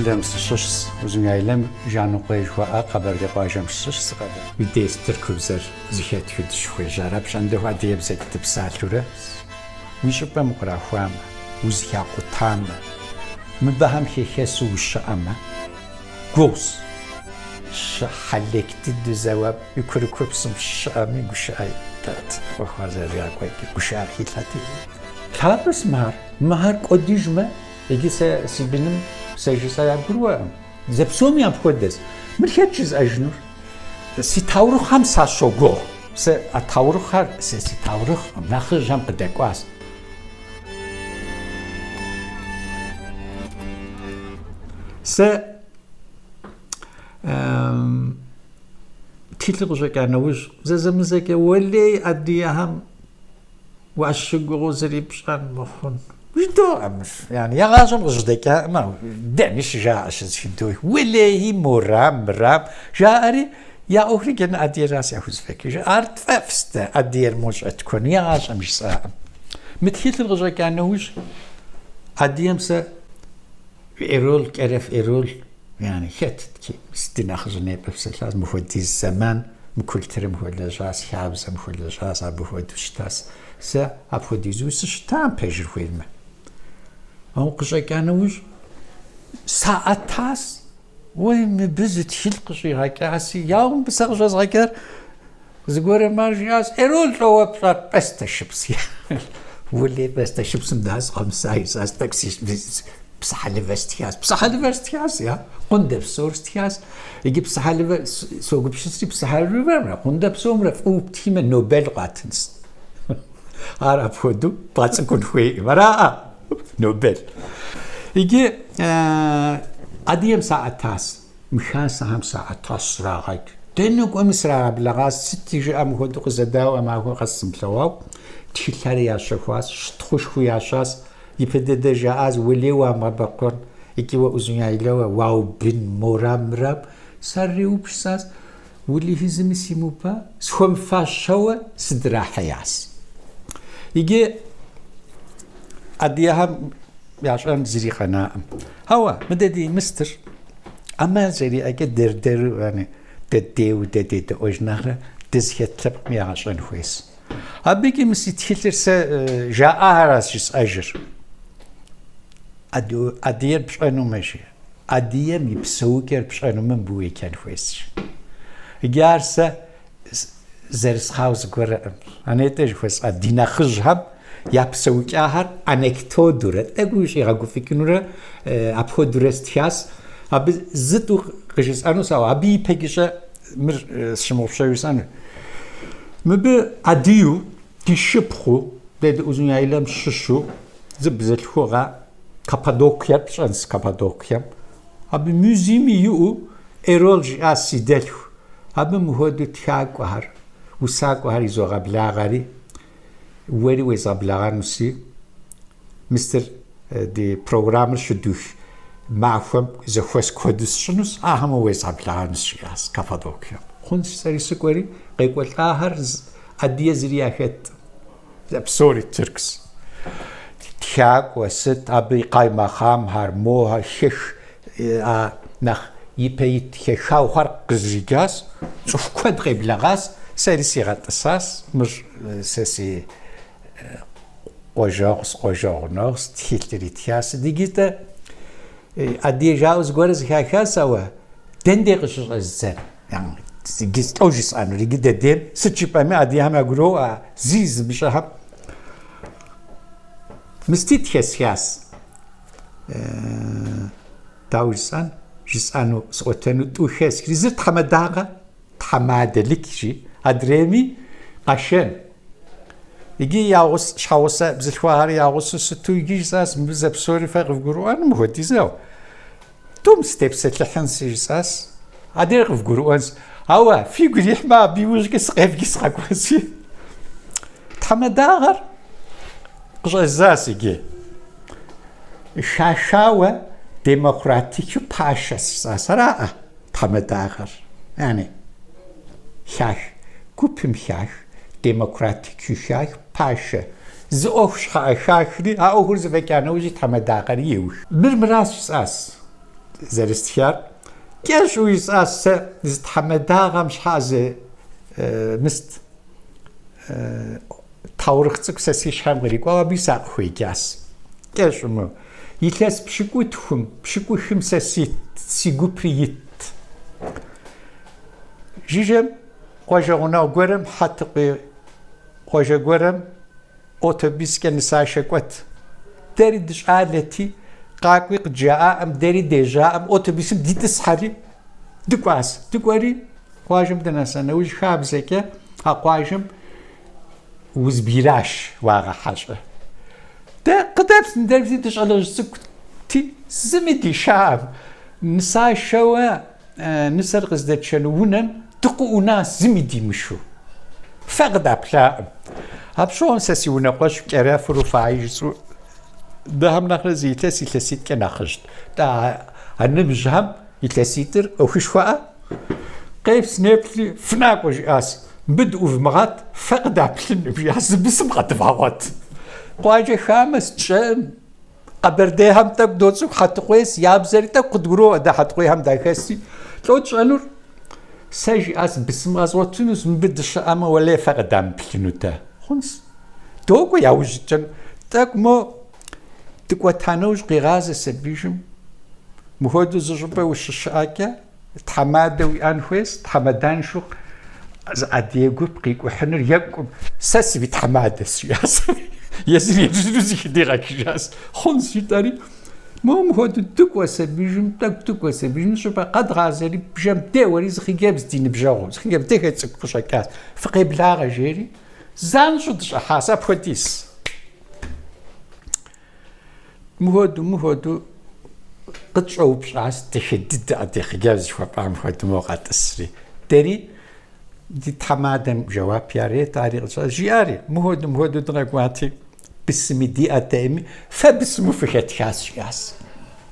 Lem sıçış uzun yaylem janı koyuşa kabar de pajam sıçış sıkada. Bir destir kubzer zihet yüdüş koyuşarap şande va diyem zettip salure. Wişupa mukra huam uzya kutam. Mübaham hehesu uşama. Gos. Şahallekti düzevap yukarı kupsum şami guşay tat. Vakhazer ya koy guşay hilati. Tabs mahar kodijme. Egise sibinim سجس یا گروه زبسومی هم خود است مرخی چیز اجنور سیتاورخ هم ساشوگو س اتاورخ هر سیتاورخ نخش هم قدقواس س تیتل قشنگانوش زمزمه که ولی ادیه هم واشگو زریبشان مخون وجدوامش يعني يا غازم غزدك ما دانيش جاء شدوي ولاهي مرام جاري يا أخري كان أدير راسي أخذ فيك جاء أرت فافست أدير مش أتكون يا غازم مش ساعة متخيل الغزة كانوش أديم سا إيرول كرف إيرول يعني خت كي استناخذني بس لازم مفودي الزمان مكل ترم هو الجاس حابس مهو الجاس أبو هو دوشتاس سا أبو ديزوس شتام بيجر ويلمه أو قشة كانوش ساعة تاس وين بزت شيل قشة هكاسي يوم بسرجز غير زغور مارجياس إيرول لو بصار بس تشبسي ولي بس تشبس مداس خمسة أس تاكسي بصحة فستياس يا قندب سورستياس يجي بصحة سوق بشتري بصحة الربع قندب سومر فوق تيم نوبل قاتنس عارف هدو باتسكون خوي مرا نوبل يجي أديم ساعة تاس مشان سهم ساعة تاس راغك تنو مسرع بلغاز ستي جاء مهدو قزداو أما هو قسم لواو تشيلاري يا شخواس شتخوش خويا شاس يبدأ جاءز وليوا ما بقون يجي وأزنيا إلوا واو بن مرام سريو بساس ولي هزم سيموبا سهم فاشوا سدرا حياس يجي أديها يعشان زري قناة هوا مددي مستر أما زري أجد در يعني تدي أوجناها تزهت تبق يعشان خويس أبيكي مسي تهتر جاء راس أجر أدير بشأنه ماشي أدير يبسوكر بشأنه من بوي كان خويس جارسة زرس خاوز قرأ أنا تيجي خويس أدينا خجهم يابسوك أهر أنكتو دورت أقولش يغاقو فيكنورا أبهو دورستياس أبي زدو قشيس أنو ساو أبي بيكيشا مر شموفشاويس أنو مبي أديو تشبخو ديد أزون يايلام ششو زبزل خوغا كابادوكيا بشانس كابادوكيا أبي ميزيمي يو إيرولجي آسي دلو أبي مهودو تياقو هر وساقو هر يزوغا بلاغاري وری وزابلغان نسی مستر دی پروگرامر شدوش معفهم زخوش کدوس شنوس آهم وزابلغان نسی از کافادوکیا خونش سری سکوری قیقول آهر ادیه زریاخت بسوری ترکس تیاق و ست ابی قایما خام هر موها شش نخ یپیت خشاو هر قزریگاس شوف کد قبلغاس سری سیغت اساس مش سسی قجاقناس تیلتریتیاس دیگه ادی جاوز گورز خاکاس او دندقش زن يعني جست اوجس انو دیگه دیم سچی پمی ادی هم اگرو زیز میشه هم مستید خسیاس داوزان جس انو سوتنو تو خس کریز تمداغه تمادلکشی ادرمی قشن يجي ياغوس شاوسا بزلوار ياغوس ستو يجي زاس بزاف سوري فاغ في قروان مهدي زاو توم ستيبسات لحنسي جساس ادير في قروان هوا في قريح ما بيوش كسقيف كيسقاك واسي تحمداغر قشا زاس يجي شاشاوة ديمقراطيكو باشا زاس راء تحمداغر يعني شاش كوبم شاش ديمقراطيك شاش باشا زوف شاخري أوهر زفكانوجي تمداقريوش مرمراس أس زرستخيار كاش ويساس زتحمداغا مش حازة مست تاورختك سسيش هم غريق وابيساق خوي كاس كاش مو يتلاس بشكوتهم بشكوتهم سيقو بريت جيجم قواجغونا وقرم حتى قواجغ قرم أوتوبيس كان ساشكوت داري دش عادتي قاقوي جاء أم داري ديجا أم أوتوبيس دي تسحري دكواس دكواري قواجم دناسانا وش خاب زكا قواجم وزبيراش واغا حاجة دا قدابس ندرب زي دش على سكتي زمدي شعب نساي شوا نسر قصدت شنونا تقو ناس زمدي مشو فقد أبلا هبشون سسيونا قوش كرافر وفايجسو ده هم نخرز يتلسيت كنخرجت دا هنبجهم يتلسيتر أو خشوة قيف سنابلي فناك وجاس بدأوا في مغات فقد أبلا بجاس بسم غتفاوت قواجه خامس تشام قبردهم تبدوتسو حتى قويس يابزري تقدروا ده حتى قوي هم دايخسي لو تشانور ساجي أس بسم غزوتونس مبدش أما ولا فقدام بلنوتا خنس توقو ياوجتن تاك مو تقوى تانوج قيغاز سبيجم مهودو زجبه وششاكا تحماده ويانخويس تحمدان شوق زعديقو بقيق وحنر يقوم ساسي بتحماده سياس يزيني يجوزي خديغاك جاس خنس يتاري مهودو تقوى سبيجم تقوى سبيجم شوبا قد غازري بجام تاوري زخي جابز دين بجاغو زخي جاب تيكا تسكو شاكاس فقيب لاغا جيري زان شو دش حاسب خديس مهودو قد شعوب شعاس تشدد عدي خجاز شواب عم خدو موقع تسري تاري دي تحمادم جواب ياري تاريخ جياري مهودو دراغواتي بسمي دي اتامي فبسمو فشت خاس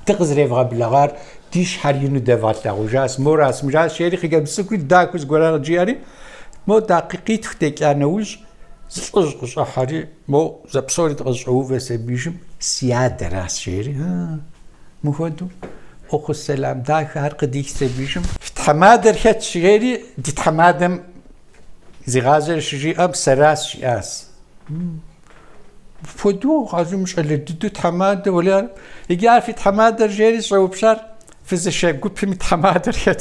تغزري فغا بلغار ديش حرينو دفات لاغوجاس موراس مجاس شيري خجاب بسكوي داكوز قرار جياري مو دقيقي تختيك انوج زلقش حري مو زبصوري تغزعوه سبيجم سيادة راس شيري مهودو أخو السلام داك هرق ديك سبيجم فتحمادر خد شيري دي تحمادم زي غازر شجي أب سراس شياس فدو غازو مش اللي دو تحمادر ولا يجي في تحمادر جيري صعوب بشار فز الشيء قد في تحمادر خد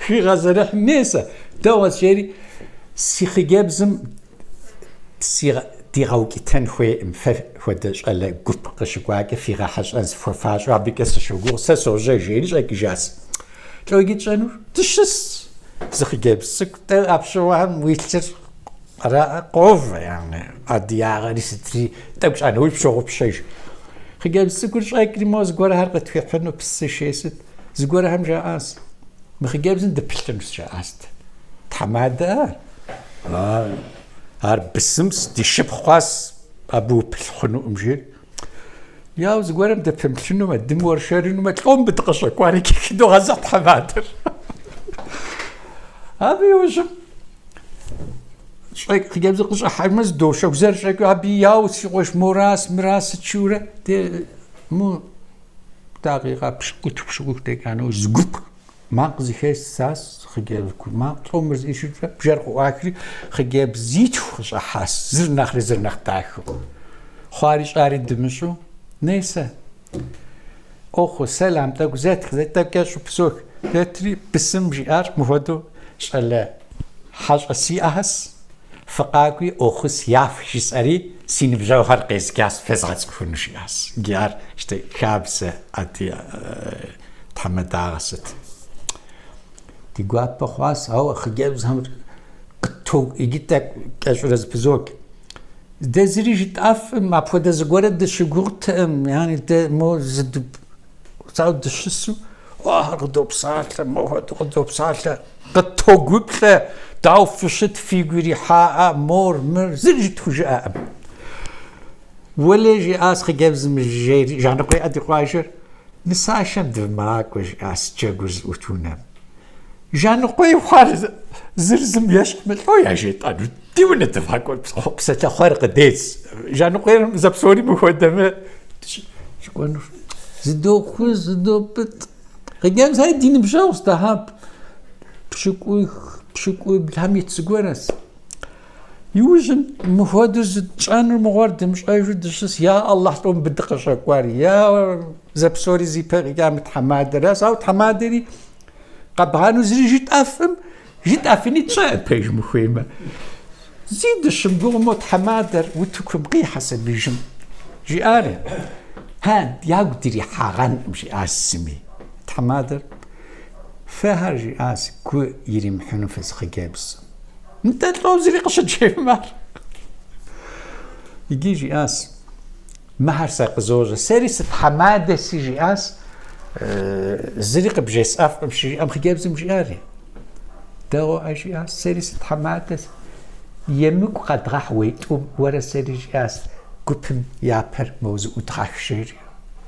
في غازر حميسة دواس شيري سيخي جابزم سيغ ديغاوكي تنخوي مفدش على قب قشقواك في غاحش أنس ففاش رابيك سشوغور سسوجي جيريش أكي جاس لو يجي تشانور تشس سيخي جابزك تلعبشوهم ويتر قوف يعني أدياغ ريستري تبش أنا ويبشوغ بشيش خي جابزك وش أكري ما زقورة هرقت في حنو بس شيست زقورة هم جاس مخي جابزن دبشتنوس جاست تحماده هار بسمس دي شب خاص ابو بالخنو مجير يا زغورم دفهم شنو ما دمور شارينو ما تقوم بتقشك واني كيدو غزات حمادر هذا وجم شايك خجاب زقش حمز دوشه وزر شايك ابي ياوس وش مراس تشوره دي مو دقيقه بشكوت كانوا زغوب ماغزي خاص خجاب ما تومرز ايش بجرق واكري خجاب زيت خش حاس زرنخ تاخو خارج اريد دمشو نيسا اخو سلام تاك زت كاش بسوك تري بسم جيار مفدو شلا حاجه سياس فقاكي اخو سياف شسري سين بجوهر قيس كاس فزعت كون شياس جيار اشتي خابسه اتي تحمداغست دي قوات بخواس هو خجابز هم قطوق يجيتك كاشورز بزوك ده زريج تقف ما بفوده زغوره ده شغورت يعني ده مو زد صعود دشسو غدو بصالة مو غدو بصالة قطوق وبلا داو فشت فيغوري حاء مور مر زريج توجاء ولا جي اس خجابز مجيري جانا قوي ادي قواجر نساشم دماغ وج اس جاغوز وتونم جان قوي وحارز زرزم يشمل يا شيطان دي وين تفاكل بس خارق ديس جان قوي زبسوري مخدمه شكون زدوخ زدوبت غيام زاي دين بجاوز تهاب بشكوي بلهم يتسقورس يوجن مفادز تشانر مغارد مش ايجو دشس يا الله تقوم بدق شكواري يا زبسوري زي بيغام تحماد راس او تحمادري قبهانو زري جيت افني تشا بيج مخيمه زيد الشمبور موت حمادر وتكم قي حسب بيجم جي اري هاد ياقدري حاغان مشي اسمي تحمادر فهر جي اس كو يريم حنفس خجابس انت تلوزري قشد شي مار يجي جي اس مهر ساق زوجة سيريس حمادة سي جي اس زريق بجيس اف بشي ام خجابس مشي اري داو اجي اس سيريس حمادة يمك قد راح ويتو ورا سيري جي اس قبم يابر موزو اتراح شيري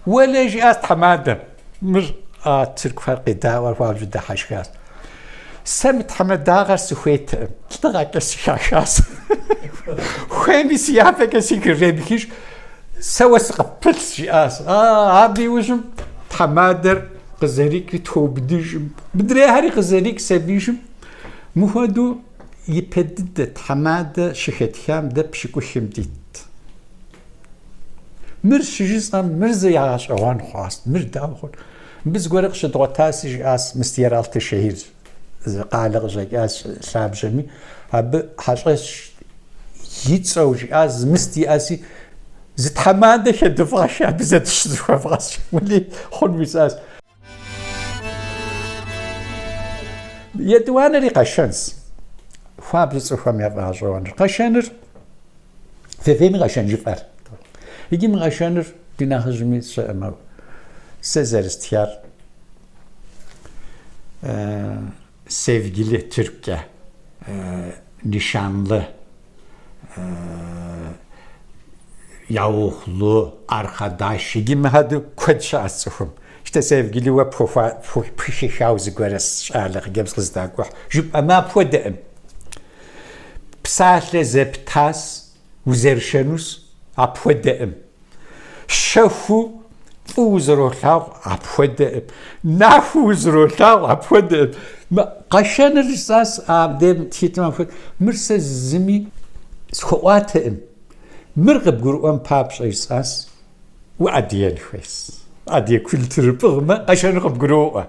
ولا جي اس حمادة مش ترك فرق داور واجد ده حشكاس سمت حمد داغر سويت تلغاك السياكاس وين سيافك سيكريبكيش سوى سقبلت جياس عبدي وجم حمادر قزريك تو بديجم بدري هاري قزريك سبيجم مهدو يبدد حمادة شخت خام ده بشكو خمديت مرش جيسان مرز يعاش اوان خواست مرد داخل بس قرقش دوتاسي جاس مستيرالت الشهير قالق جاس شاب جمي هب حشش يتصو جاس مستي اسي زت حماده شدفا شاب زت شدفا فاس ولي خن مساس يدوانا لي قشنس فاب صفا مي باجوان قشنر في فين قشن جفر يجي من قشنر ديناخجمي سما Sezer istiyar sevgili Türkiye nişanlı yavuhlu arkadaş gibi hadi kodşasım işte sevgili ve pişişavzı göres şarlık gemsız da koh jüp ama podem psahle zeptas uzerşenus apodem şefu فوزرولاو عبودة نافوزرولاو عبودة قشان الرصاص عبدين تيتما فوت مرسى زمي سخواتهم مرغب قرؤان بابش رصاص وعديان خويس عدي كل تربغما قشان رغب قرؤان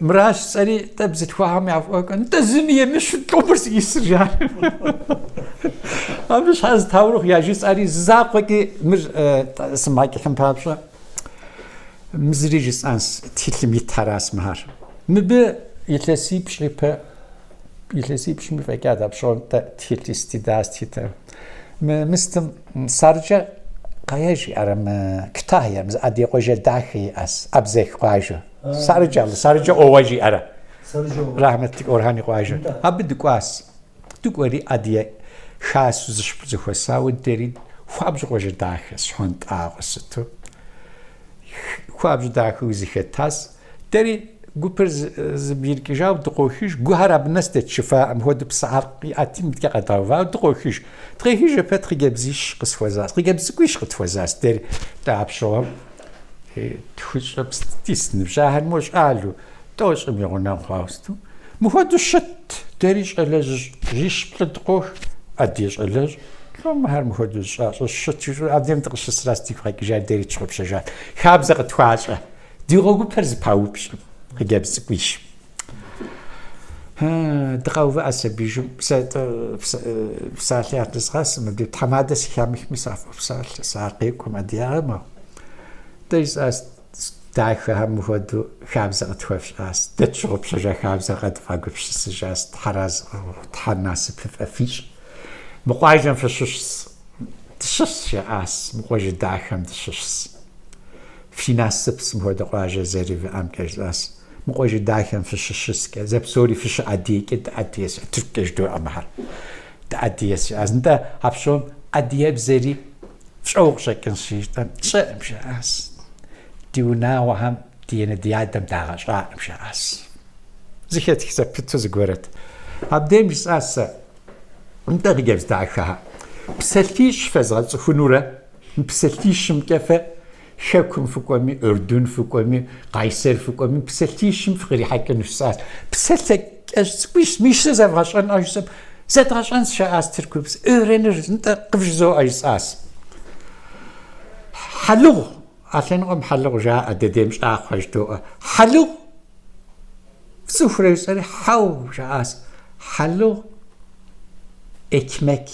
مراش سري تبزت فاهم يعفوك انت زمي مش توبرس يسرجان مش حاز تاوروخ يا جيس اري زاقكي مر سماكي حم بابشا مزري جيس انس تيتلمي تراس مهار مبي يتلسيبش لبا يتلسيبش مفكاد ابشون تيتلي استداس تيتا مستم سارجا قايجي ارم كتاهيا مز ادي قوجه داخي اس ابزيك قايجه سارجا اوجي ارا رحمتك اورهاني قايجه ابد قاس تقولي ادي خاص زخوا ساو دري خوابج قوجه داخي شون طاقستو خوابج داخي زخيتاس دري غوبر زبيركي جاو دقوخيش غهرب نست شفاء مهود بسعرقي اتيم دقداوا دقوخيش تريهيج باتري جابزيش قسوازاس ريجابزكويش قتوازاس دري تابشو تخش بستيس نبجاهن مش قالو توش ميغونا خاوستو مهود الشت دريش علاج جيش بلدقوش اديش علاج كم هر مهود الشت شو اديم تقش سراستي فاك جا دري تشوب شجات خابزه قتواشه ديغو برز باوبش ريجابزكويش دقاو اسبيجو بسالي اتسخاس مبدي تحمادس خامخ مساف بسال ساقيكم ادياما دايس اس داخل هم فدو خابزه توفش اس دتشوب شجا خابزه قد فاقفش سجاس حراز تحناس بفيش مقاجن فشش تشش اس مقاج داخل تشش في ناس سبس مهود قاجه زري في امكاج اس مقاج داخل فشش كذا زبسوري فش عدي كده عديس تركش دو امهر عديس از انت هبشون عدي بزري فشوق شكن شي تشمش اس ديونا وهم دين ديادم داغش مش اس زيت حساب تزغورت ابديم بس اس انت رجعت داخها بسلتيش فزغل صفنوره بسلتيش مكفى شكم فكومي أردن فكومي قيصر فكومي بسلتيشم فغري حكا نفساس بسلتك أجسبيش مش زفغشان أجسب زتغشان شاس تركوبس أورنر أنت قفزو أجساس حلو عشان قم حلو جاء دديمش آخوشتو حلو سفرة يسري حو جاس حلو ekmek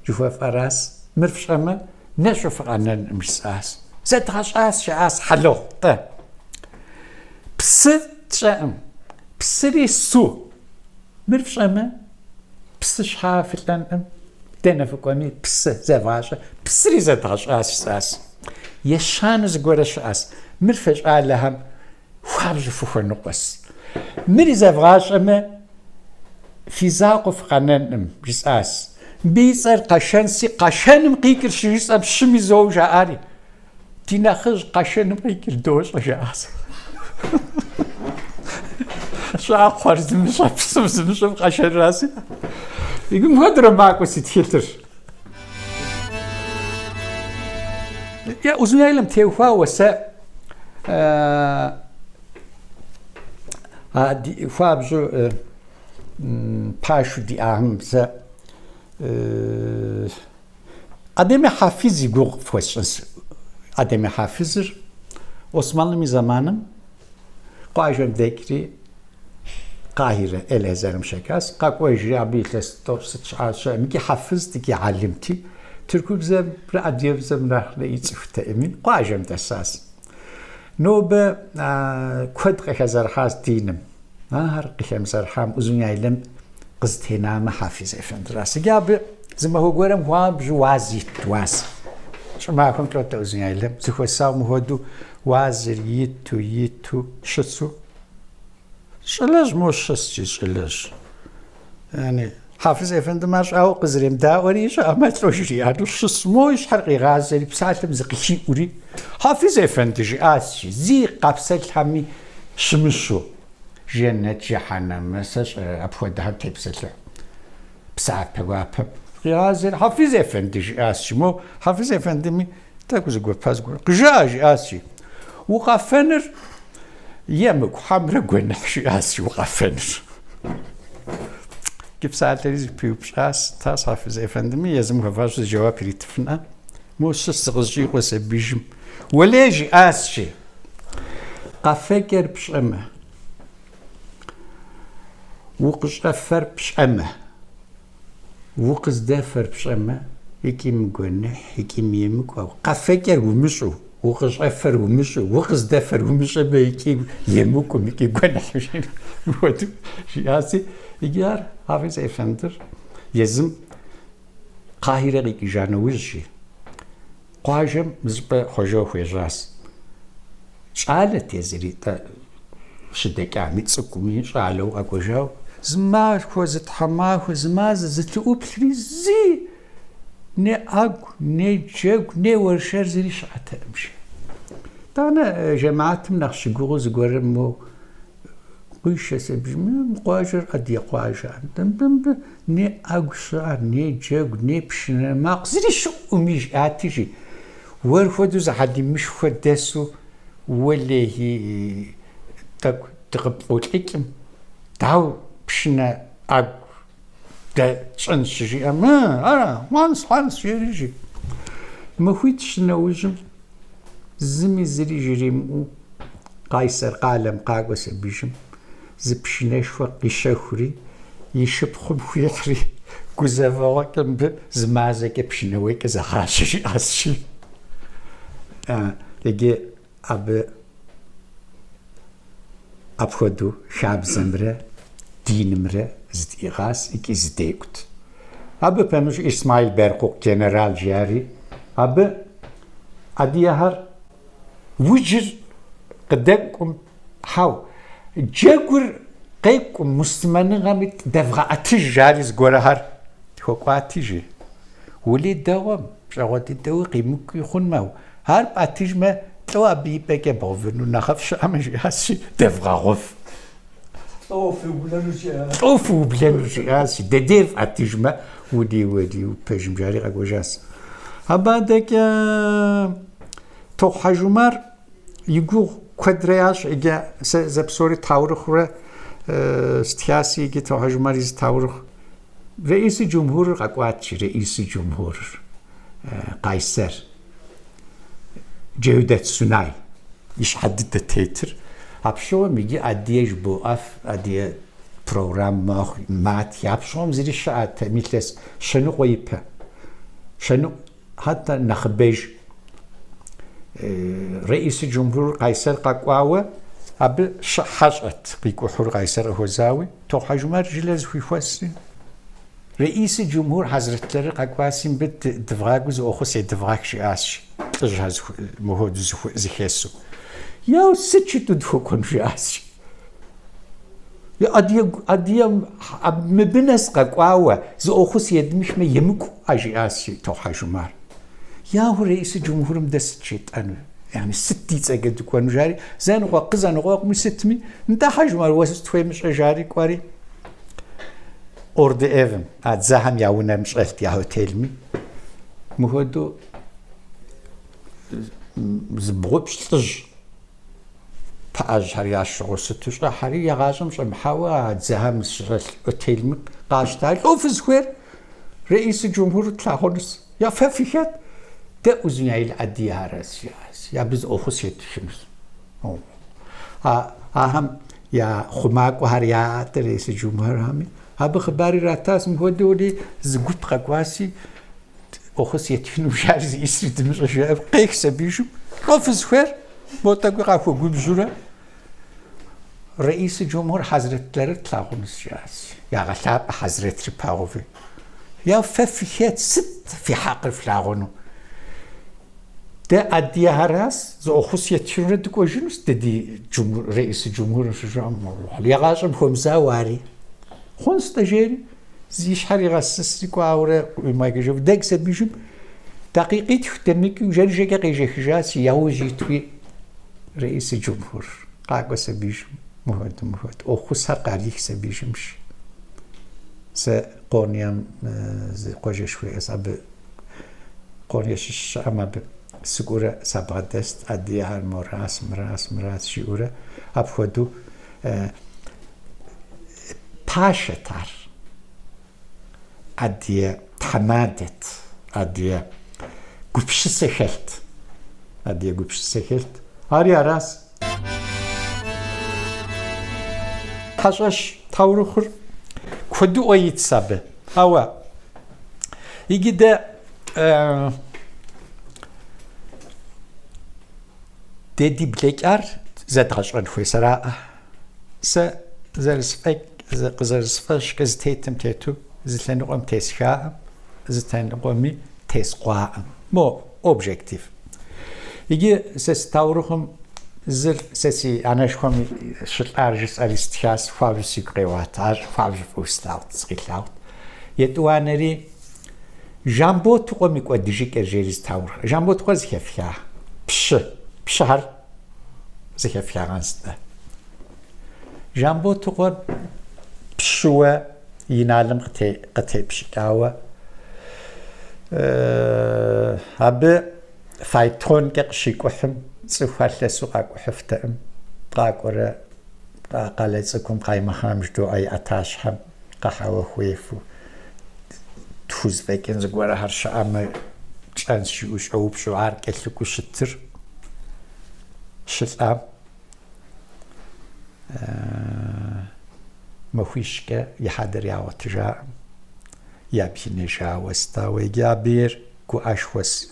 جوف أراس مرفش أما نشوف أنا مساس زاد غشاس شاس حلو طيب بس تشام بسري سو مرفش أما بس شحاف لان دنا فكوني بس زاد غشا بسري زاد غشاس شاس يشان زغور شاس مرفش علىهم خارج فوق النقص مري زاد غشا أما في زاقف قنن بيساس بيصير قشن سي قشن مقيكر شيس اب شمي زوجة عاري تينا خرج قشن مقيكر دوش جاس شا خرز مش بس مش قشن راسي يقول مهدر معك وسيت فلتر يا أزمي لم توفى وسا دي فابجو پاشو دی آهمزه آدم حافظی گوق فوشنس آدم حافظر Osmanlı mi zamanım قاجم ذكري قاهرة الهزارم شكاس قاقوي جرابي تستوصت عاشا مكي حفظتي كي علمتي تركوب زم راديو زم راح ليتفت امين قاجم تساس نوبة كود هزار حاس دينم هر قيم زرحام أزمي علم قصد هنا ما حافظ إفند راسي جاب زي ما هو قرم هو بجوازي تواس شو ما كنت لو تأزمي علم زخو سام هودو وازر يتو شسو شلاش مو شسي شلاش يعني حافظ إفند ماش أو قزريم داوريش أما تروجي هادو شس مو يشحرقي غازري بساعة مزقشي أوري حافظ إفند جي آسي زي قابسل حمي شمشو جنة جهنم مسج أبودها تبسل بساعة بوابة غازر حافظ أفندي آسي مو حافظ أفندي مي تاكوز قول باز قول قجاج آسي وقفنر يمك حمر قول نحشي آسي وقفنر كيف ساعة تريز بيوبش آس تاس حافظ أفندي مي يزم كفاش جواب ريتفنا مو سستغزي وسبيجم وليجي آسي قفكر بشأمه وقش أفر بشأمه وقز دافر بشأمه هيكي مقنح هيكي ميمك قفكر ومشو وقش أفر ومشو وقز دافر ومشو هيكي يمك وميكي قنح ودو شياسي يجار حافظ أفندر يزم قاهرة لكي جانوزشي قاجم مزبا خجو خجاس شعالت يزري شدك عميت سكومي شعلو أكو جاو زما خوزت حماه زما زتلقوب زي ني أكو ني جاو ني ورشار زري شعتا أمشي تانا جماعات من أخشي قوز قرمو قيشة سبجمي مقاجر قد يقاجر ني أكو شعر ني جاو ني بشنا ما زري شو أميش آتيجي ورفدو زحدي مش خدسو ولا هي تقبضوا الحكم تعو بشنا أب دا تشنش جي أما وانس يريجي ما خويتش نوجم زمي زري جريمو قيصر قالم قاقوس بيجم زبشنا شوقي شاخري يشبخو بويحري كوزافا كم زمازك بشنا ويك زخاشي أسشي لقي أبخدو شعب زمرة دين مرة زديغاس إكي زديكت بمش إسماعيل برقوق جنرال جاري أديهر وجر قدامكم حاو جاكور قيكم مستمنين غامت دفغا أتجاري زغورهر خوكو أتجي ولي دوام شغوتي دوي قيمك يخون ماو هارب أتجمع لو أبي بيجي بوفنو نخافش أمشي هاسي دفغا غف أوفو بلانوشي هاسي ديف أتجمع ودي وبيجم جاري أقوجاس هبادك تو حجمر يجو كدرياش إجا زبصوري تاورخ استياسي إجا تو حجمر يز تاورخ رئيس جمهور قاقواتشي رئيس جمهور قيصر جودة سناي يشحدد التيتر أبشو ميجي أديش بوقف أدي برنامج مات يابشوم زي الشعات مثلس شنو غيبه شنو حتى نخبج رئيس الجمهور قيصر قاقواوه أب حاجت بيكوحور قيصر هوزاوي تو حجمر جلز في فاسين رئيس الجمهور حضرت لري قاقواسين بت دفراغوز أخوس يدفراغش آسي تجهز مهود زخيسو يا ستشتو دفوكون في آسي يا أديم مبنس قاقواوه زو أخوس يدمش ما يمكو أجي آسي تو حجمر يا هو رئيس الجمهور مدست شيت أنا يعني ستي تسجد كون جاري زين وقزن وقق من ستمي انت حجمر وسط في مش جاري كواري أورد إيفن أتزاهم ياونا مش قلت يا هوتيلمي مهودو زبغوبش تج فأج هريا الشغل ستوش هري يا غازم محاوى أتزاهم مش هوتيلمي قاشتاي أوف سكوير رئيس الجمهور تلاقونس يا ففيات ده أزني الأدية رأسياس يا بز أخوسيت شمس أهم يا خماك وهريات رئيس الجمهور همي هب خباري راتاس مهودولي زقوت قواسي أخوسيت شنو جارز يسرد مش جاب قيك سبيشو قفز خير بوتاقو قافو قبزورة رئيس الجمهور حضرت لرت لاغونس جاس يا غلاب حضرت رباغوفي يا ففيات ست في حق فلاغونو ده أدي هراس زو خصية شنود كوجنوس تدي رئيس الجمهور شجام يا غاشم خمسة واري خمس تجاري زيش حري غسسري كواورة ما يجيب دق سبيجم دقيقة تهتمك وجرجة قيجة خجاس يهوجي توي رئيس الجمهور قاقو سبيجم مهود أو خصها قاريخ سبيجمش قونيام قوجة شوي أصاب قونيش الشامة سكورة سبعدست أديها مراس شيورة أبخدو باشتر أدية تمادت أدية قبش سخلت أدية قبش سخلت هاري أراس حاجش تاورخر كدو أيت سبب هوا يجي ده دي بليكار زاد عشرين خوي سراء زرسفك زرسفش كزتيتم تيتو زتلن قوم تيسخاء زتلن قومي تيسقاء مو اوبجيكتيف يجي سستاورخم زر سسي أنا شخومي شل أرجس أريستياس فابسي قواتار فابس فوستاوت سقيلاوت يتوانري جامبو تقومي قديجيك أرجيريز تاور جامبو تقوز كيفيا بشهر زي كيفيا غنسته جامبو تقول بشوة ينالم قتي بشكاوة هب فايتون كقشيك وحم سوفال لسوقاك وحفتم قاكورة قالتكم قايمة خامجدو أي أتاش هم قحاوة خويفو تفوز فيكين زقوارا هرشا أما جانس شوش أو بشوار كتلكو شتر شتام مخيشك يحضر يا وتجا يا بينجا وستا ويجابير كو أشوس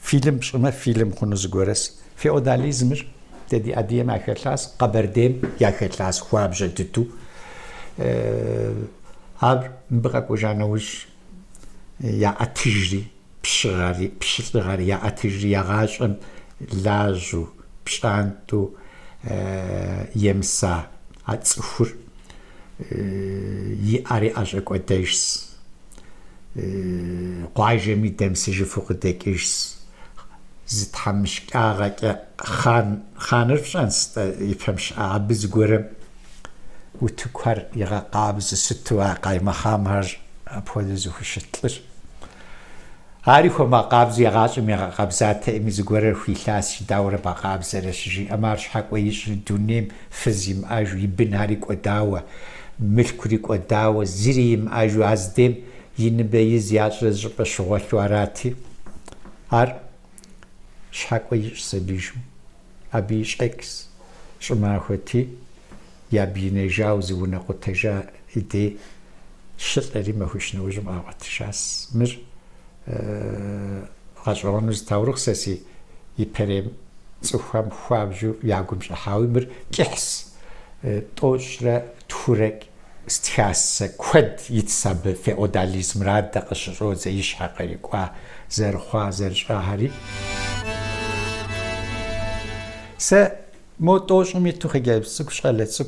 فيلم شما فيلم خنوز غورس فيوداليزمر تدي أديم أخلاص قبرديم يا أخلاص خواب جدتو هاب بقى جانوش يا أتجري بشغاري يا أتجري يا غاشم لاجو بشانتو يمسا أتصفر يأري أجاك وديش قايجة ميدام سيجي فوق ديكيش زيت حمش كاغاك خانر فشانس يفهمش عبز قرم وتكوار يغا قابز ستوا قايمة خامهر أبوذ زوخ شتلر عارفه ما قابز يغاش ميغا قابزات ميزغور خيلاس داور با قابز رشجي امارش حق ويش دونيم فزيم اجو يبن هاريك وداوا ملكريك وداوا زريم اجو ازدم ينبيز ياجرز بشوالواراتي ار شحق ويش سبيجو ابيش اكس شما خوتي يا بينجاوز ونقطجا ايدي شلري ما هوش نوجم اواتشاس مر غاشوانوز تاورخ سسي يبرم صفام خوابجو ياغم شحاوي مر كحس توشرا تورك استحاس كود يتساب فيوداليزم راد دقشرو زيش حقري كوا زرخوا زرشاهري س مو توش ميتو خجاب سك شغلت سك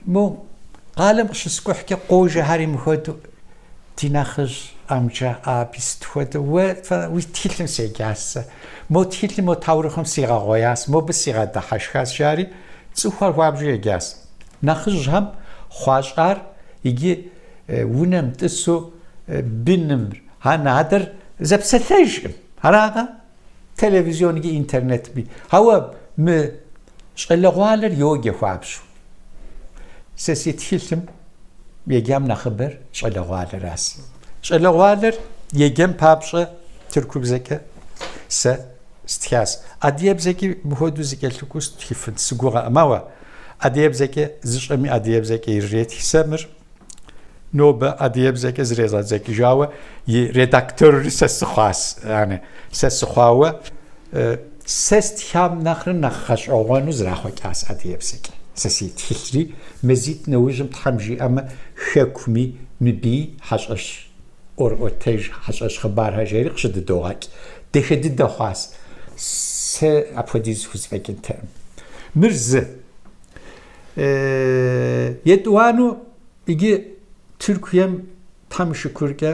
مو قالم قش حكي قوجه هاري مخدو تناخج امجا ابيست خود و ويتيلم سيجاس مو تيلم مو تاورخم سيغا غوياس مو بسيغا دحشخاس جاري صخور وابجي جاس ناخج هم خواشار يجي ونم تسو بنم هنادر زبسلج هراغا تلفزيون يجي انترنت بي هو م شلغوالر يوجي خوابشو سسي تيلم يجام نخبر شلغوالر راس شلغوالر يجام بابشة تركوب زكا س استياس أديب زكي بهودو زكي التكوس تيفن سجورة أماوا أديب زكي زشمي أديب زكي يريت سمر نوبة أديب زكي زريزات زكي جاوا يريداكتور سسخاس يعني سسخاوا سستيام نخرن نخش أوانو زراخو كاس أديب زكي سسي تيلري مزيد نوجم تحمجي أما حكمي مبي حشش اور تيج حشش خبر هجري قشد دوغاك دخد دخواس س أبوديز فوزفكين تام مرز يدوانو يجي تركيا tam şükürge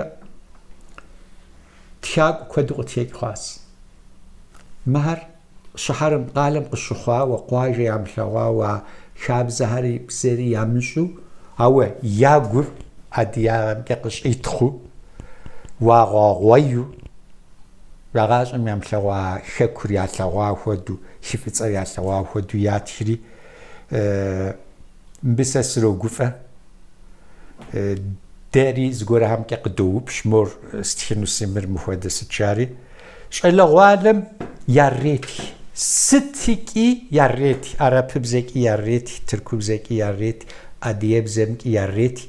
تياق كودو تياق خاص مهر شهرم قالم قشخوا وقواجه يامشوا وشاب زهري بسري يامشو او ياغور اديام كقش يتخو واغويو راغاش يامشوا شكريا تلاوا خدو شفصيا تلاوا خدو ياتري بسسرو غفا داري زغور هم كقدوب شمور استخنو سمر مفادس تشاري شلغوالم ياريتي ستيكي ياريتي عرب بزكي ياريتي تركو بزكي ياريتي اديب زمك ياريتي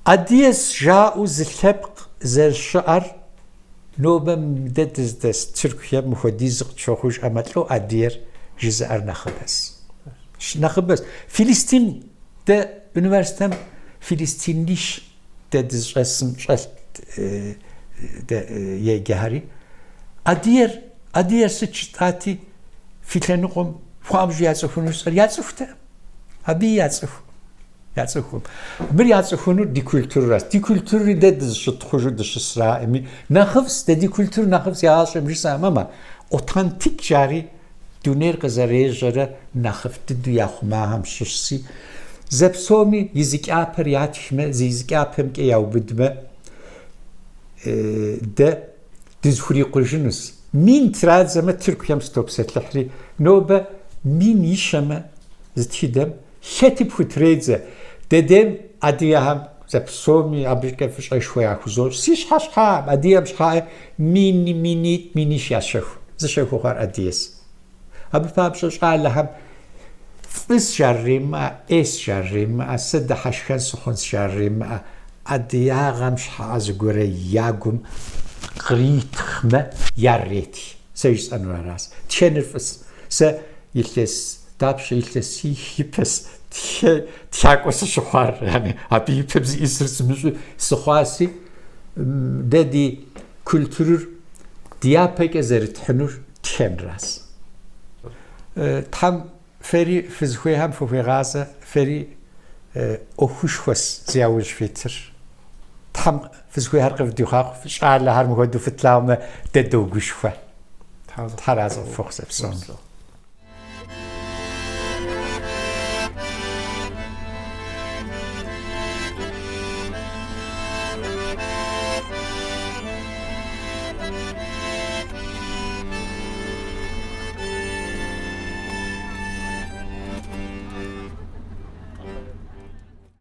اديس جاء زلبق زل شعر نوبه مددز دس تركيا مفاديز شوخوش امتلو ادير جزائر نخبس فلسطين ده üniversitem Filistinliş dediz resim şalt de yegari adier sıçtati filenukum famj yazıfunuslar yazıfta abi yazıfum bir yazıfunu di kültürü dediz şutxuju dışısra emi nahıfs dedi kültür nahıfs yazım jisam ama otantik jari düner qazarejara nahıftı duyaxma ham şişsi زبسومي يزيك أبر ياتشمه زيزك أبهم كي يوبدمه ده دزخوري قرجنوس مين تراد زما تركيا مستوب ستلحري نوبة مين يشمه زتيدم شتب فتريزه ددم أديهم زبسومي أبريكا فش أشوية خزوج سيش حشحام أديهم شحاء مينيش يشخ زشخو خار أديس أبي فابشش علىهم فس شريمة إس شريمة أسد حشخن سخن شريمة أدياغم شحاز غوري ياغم قريت خمة ياريتي سيجس أنوراس تشنرفس س يلتس دابش يلتس يبس تياغوس شخوار يعني أبي يبس يسرس مشو سخواسي ددي kültür ديابك أزرت حنور تشنراس tam Feri fizhuham fuhiraza feri ohushwas ziawj fitr tam fizhuh harqif dukhaq fishal har muhdu fitlawma dedogushwa taraza fukhsabson